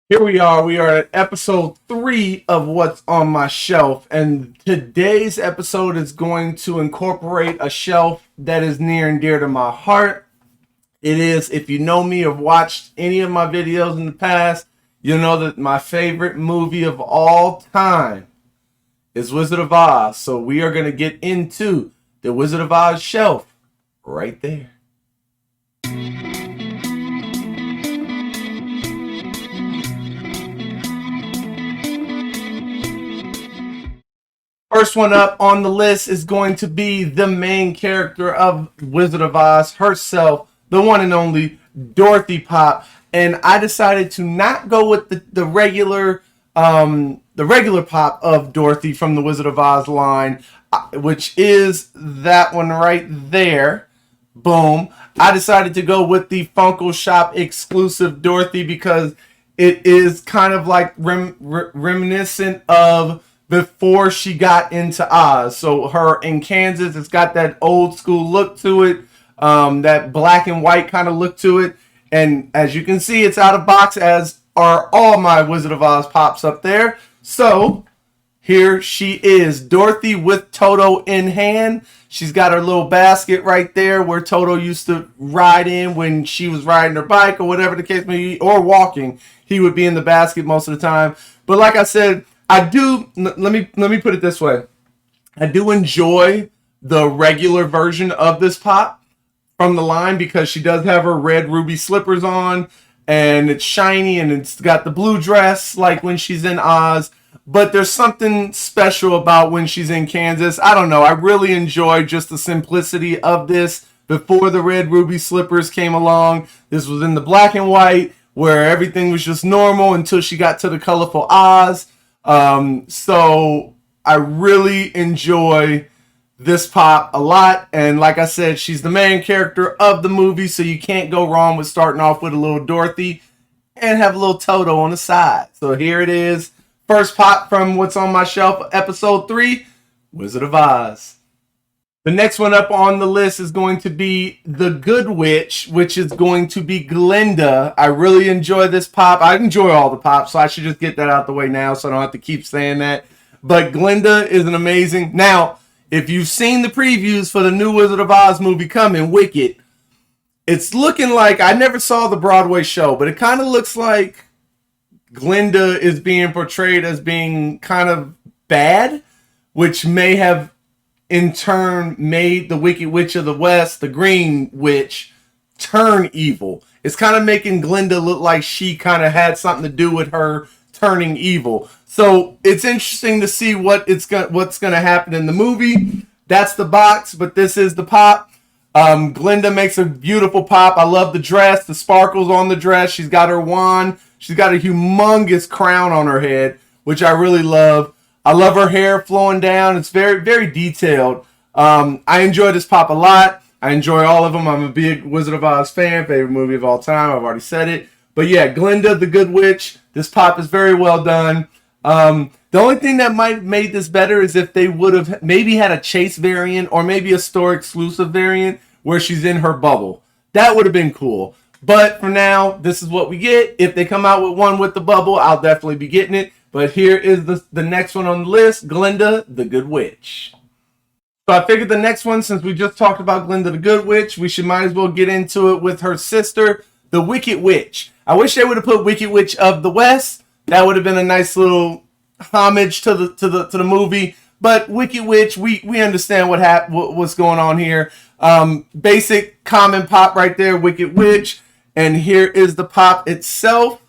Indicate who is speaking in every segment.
Speaker 1: Here we are. We are at episode 3 of What's on My Shelf. And today's episode is going to incorporate a shelf that is near and dear to my heart. It is, if you know me or watched any of my videos in the past, you'll know that my favorite movie of all time is Wizard of Oz. So we are going to get into the Wizard of Oz shelf right there. First one up on the list is going to be the main character of Wizard of Oz herself, the one and only Dorothy Pop. And I decided to not go with the regular pop of Dorothy from the Wizard of Oz line, which is that one right there. Boom. I decided to go with the Funko Shop exclusive Dorothy because it is kind of like reminiscent of before she got into Oz. So her in Kansas, it's got that old school look to it, that black and white kind of look to it. And as you can see, it's out of box, as are all my Wizard of Oz pops up there. So here she is, Dorothy with Toto in hand. She's got her little basket right there where Toto used to ride in when she was riding her bike or whatever the case may be, or walking. He would be in the basket most of the time. But like I said, let me put it this way. I do enjoy the regular version of this pop from the line because she does have her red ruby slippers on and it's shiny and it's got the blue dress like when she's in Oz. But there's something special about when she's in Kansas. I don't know. I really enjoy just the simplicity of this before the red ruby slippers came along. This was in the black and white where everything was just normal until she got to the colorful Oz. So I really enjoy this pop a lot. And like I said, she's the main character of the movie. So you can't go wrong with starting off with a little Dorothy and have a little Toto on the side. So here it is. First pop from What's on My Shelf, episode 3, Wizard of Oz. The next one up on the list is going to be The Good Witch, which is going to be Glinda. I really enjoy this pop. I enjoy all the pops, so I should just get that out the way now so I don't have to keep saying that. But Glinda is an amazing... Now, if you've seen the previews for the new Wizard of Oz movie coming, Wicked, it's looking like... I never saw the Broadway show, but it kind of looks like Glinda is being portrayed as being kind of bad, which may have in turn made the Wicked Witch of the West, the Green Witch, turn evil. It's kind of making Glinda look like she kind of had something to do with her turning evil. So it's interesting to see what's going to happen in the movie. That's the box, but this is the pop. Glinda makes a beautiful pop. I love the dress, the sparkles on the dress. She's got her wand. She's got a humongous crown on her head, which I really love. I love her hair flowing down. It's very, very detailed. I enjoy this pop a lot. I enjoy all of them. I'm a big Wizard of Oz fan. Favorite movie of all time. I've already said it. But yeah, Glinda, the Good Witch. This pop is very well done. The only thing that might have made this better is if they would have maybe had a chase variant or maybe a store exclusive variant where she's in her bubble. That would have been cool. But for now, this is what we get. If they come out with one with the bubble, I'll definitely be getting it. But here is the next one on the list, Glinda, the Good Witch. So I figured the next one, since we just talked about Glinda, the Good Witch, we should might as well get into it with her sister, the Wicked Witch. I wish they would have put Wicked Witch of the West. That would have been a nice little homage to the movie. But Wicked Witch, we understand what's going on here. Basic common pop right there, Wicked Witch. And here is the pop itself.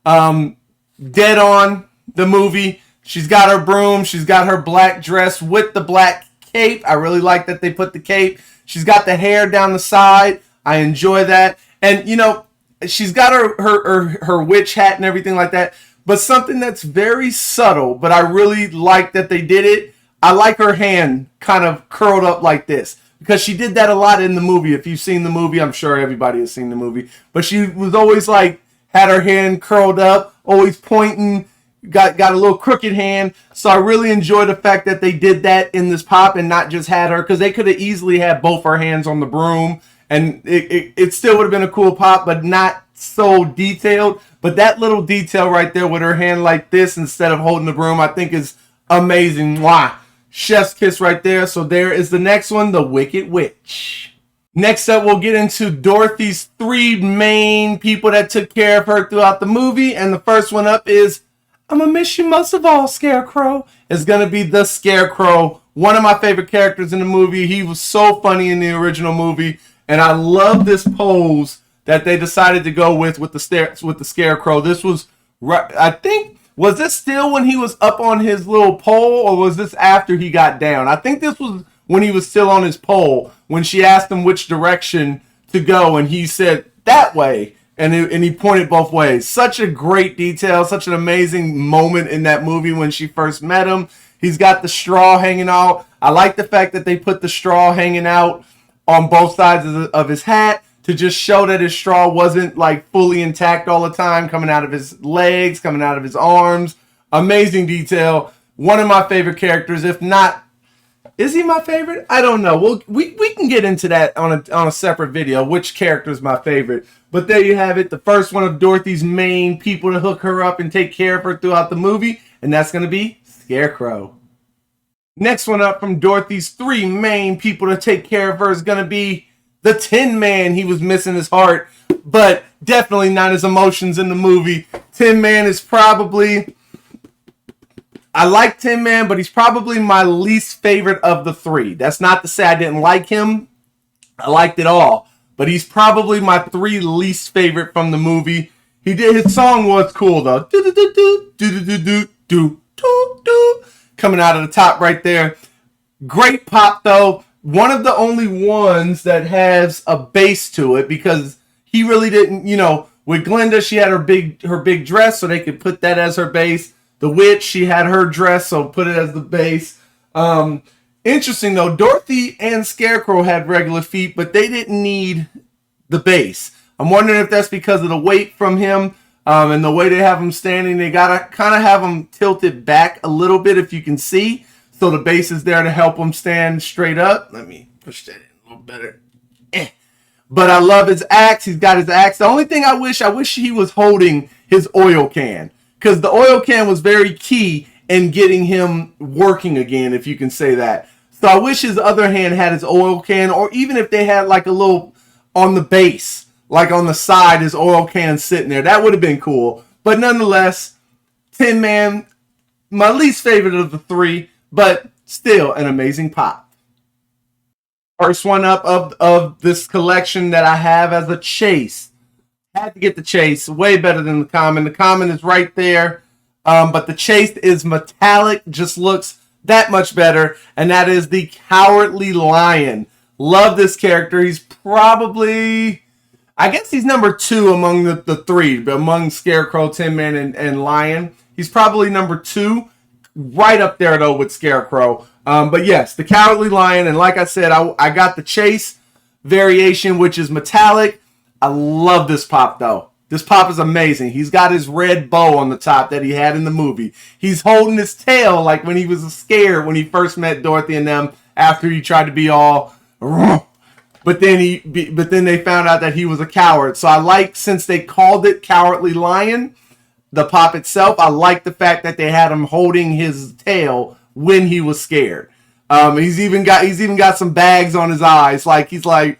Speaker 1: Dead on the movie. She's got her broom. She's got her black dress with the black cape. I really like that they put the cape. She's got the hair down the side. I enjoy that. And, you know, she's got her witch hat and everything like that. But something that's very subtle, but I really like that they did it. I like her hand kind of curled up like this. Because she did that a lot in the movie. If you've seen the movie, I'm sure everybody has seen the movie. But she was always like, had her hand curled up, always pointing, got a little crooked hand. So I really enjoy the fact that they did that in this pop and not just had her. Because they could have easily had both her hands on the broom. And it still would have been a cool pop, but not so detailed. But that little detail right there with her hand like this instead of holding the broom, I think is amazing. Mwah. Chef's kiss right there. So there is the next one, the Wicked Witch. Next up, we'll get into Dorothy's 3 main people that took care of her throughout the movie. And the first one up is, I'm gonna miss you most of all, Scarecrow. It's gonna be the Scarecrow. One of my favorite characters in the movie. He was so funny in the original movie. And I love this pose that they decided to go with the Scarecrow. This was, I think, was this still when he was up on his little pole, or was this after he got down? I think this was when he was still on his pole, when she asked him which direction to go, and he said, that way, and he pointed both ways. Such a great detail, such an amazing moment in that movie when she first met him. He's got the straw hanging out. I like the fact that they put the straw hanging out on both sides of his hat, to just show that his straw wasn't like fully intact all the time, coming out of his legs, coming out of his arms. Amazing detail. One of my favorite characters, if not, is he my favorite? I don't know. We can get into that on a separate video, which character is my favorite. But there you have it, the first one of Dorothy's main people to hook her up and take care of her throughout the movie, and that's going to be Scarecrow. Next one up from Dorothy's 3 main people to take care of her is going to be the Tin Man. He was missing his heart, but definitely not his emotions in the movie. Tin Man is probably, I like Tin Man, but he's probably my least favorite of the 3. That's not to say I didn't like him. I liked it all, but he's probably my 3 least favorite from the movie. His song was cool though. Coming out of the top right there. Great pop though. One of the only ones that has a bass to it, because he really didn't, with Glinda, she had her big dress, so they could put that as her bass. The Witch, she had her dress, so put it as the bass. Interesting though, Dorothy and Scarecrow had regular feet, but they didn't need the bass. I'm wondering if that's because of the weight from him, and the way they have him standing. They gotta kind of have him tilted back a little bit, if you can see. So the base is there to help him stand straight up. Let me push that in a little better. But I love his axe. He's got his axe. The only thing I wish he was holding his oil can, because the oil can was very key in getting him working again, if you can say that. So I wish his other hand had his oil can, or even if they had like a little on the base, like on the side, his oil can sitting there. That would have been cool. But nonetheless, Tin Man, my least favorite of the 3. But still an amazing pop. First one up of this collection that I have as a chase. Had to get the chase. Way better than the common. The common is right there. But the chase is metallic. Just looks that much better. And that is the Cowardly Lion. Love this character. He's probably, I guess he's number 2 among the 3. But among Scarecrow, Tin Man, and Lion. He's probably number 2. Right up there, though, with Scarecrow. But yes, the Cowardly Lion. And like I said, I got the Chase variation, which is metallic. I love this pop, though. This pop is amazing. He's got his red bow on the top that he had in the movie. He's holding his tail like when he was scared when he first met Dorothy and them after he tried to be all... But then they found out that he was a coward. So I like, since they called it Cowardly Lion, the pop itself, I like the fact that they had him holding his tail when he was scared. He's even got some bags on his eyes, like he's like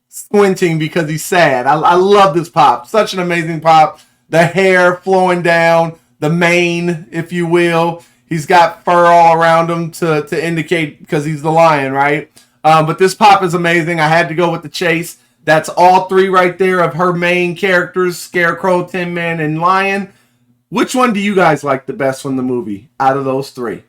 Speaker 1: squinting because he's sad. I love this pop. Such an amazing pop. The hair flowing down, the mane, if you will. He's got fur all around him to indicate, because he's the lion, right? But this pop is amazing. I had to go with the Chase. That's all 3 right there of her main characters, Scarecrow, Tin Man, and Lion. Which one do you guys like the best from the movie out of those 3?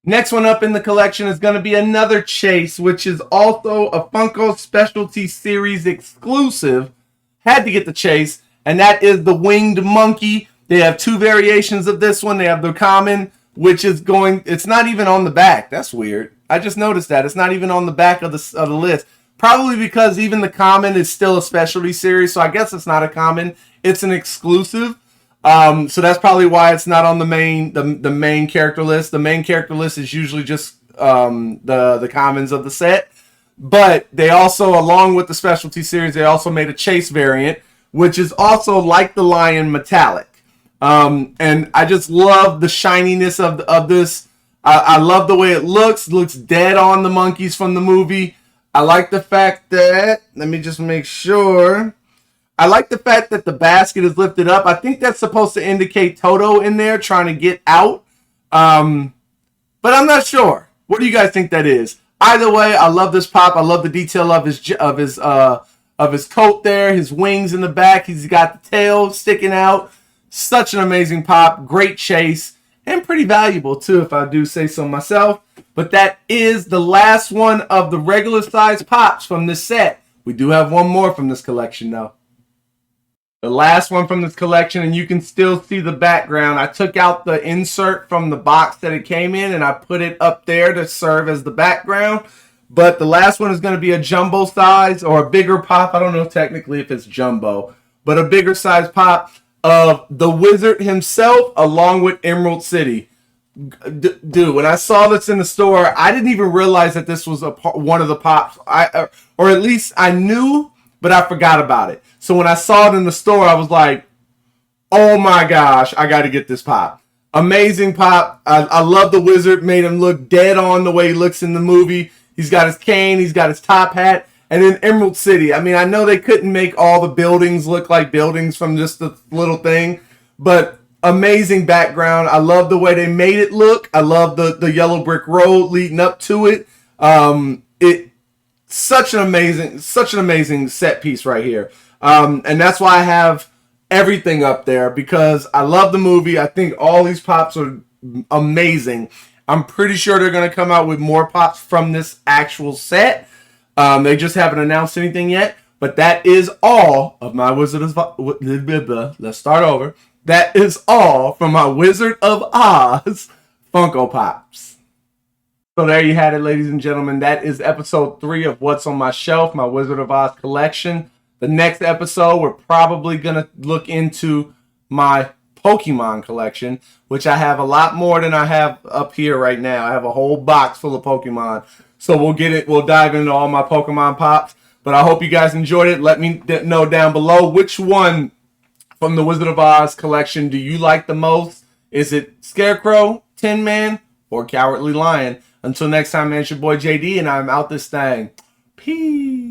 Speaker 1: Next one up in the collection is going to be another Chase, which is also a Funko Specialty Series exclusive. Had to get the Chase, and that is the Winged Monkey. They have 2 variations of this one. They have the common, which is it's not even on the back. That's weird. I just noticed that. It's not even on the back of the list. Probably because even the common is still a specialty series, so I guess it's not a common. It's an exclusive. So that's probably why it's not on the main character list. The main character list is usually just the commons of the set. But they also, along with the specialty series, they also made a Chase variant, which is also like the lion metallic. And I just love the shininess of this. I love the way it looks. It looks dead on the monkeys from the movie. I like the fact that, let me just make sure. I like the fact that the basket is lifted up. I think that's supposed to indicate Toto in there trying to get out. But I'm not sure. What do you guys think that is? Either way, I love this pop. I love the detail of his coat there, his wings in the back. He's got the tail sticking out. Such an amazing pop. Great chase. And pretty valuable, too, if I do say so myself. But that is the last one of the regular size pops from this set. We do have one more from this collection, though. The last one from this collection, and you can still see the background. I took out the insert from the box that it came in, and I put it up there to serve as the background. But the last one is going to be a jumbo size or a bigger pop. I don't know technically if it's jumbo, but a bigger size pop of the Wizard himself along with Emerald City. Dude, when I saw this in the store, I didn't even realize that this was one of the pops. Or at least I knew, but I forgot about it. So when I saw it in the store, I was like, oh my gosh, I got to get this pop. Amazing pop. I love the Wizard. Made him look dead on the way he looks in the movie. He's got his cane. He's got his top hat. And then Emerald City. I mean, I know they couldn't make all the buildings look like buildings from just the little thing. But amazing background. I love the way they made it look. I love the yellow brick road leading up to it. Such an amazing set piece right here. And that's why I have everything up there, because I love the movie. I think all these pops are amazing. I'm pretty sure they're going to come out with more pops from this actual set. They just haven't announced anything yet. But that is all of my let's start over. That is all from my Wizard of Oz Funko Pops. So there you had it, ladies and gentlemen. That is episode 3 of What's on My Shelf, my Wizard of Oz collection. The next episode, we're probably going to look into my Pokemon collection, which I have a lot more than I have up here right now. I have a whole box full of Pokemon. So we'll dive into all my Pokemon pops. But I hope you guys enjoyed it. Let me know down below which one from the Wizard of Oz collection do you like the most? Is it Scarecrow, Tin Man, or Cowardly Lion? Until next time, man, it's your boy JD, and I'm out this thing. Peace.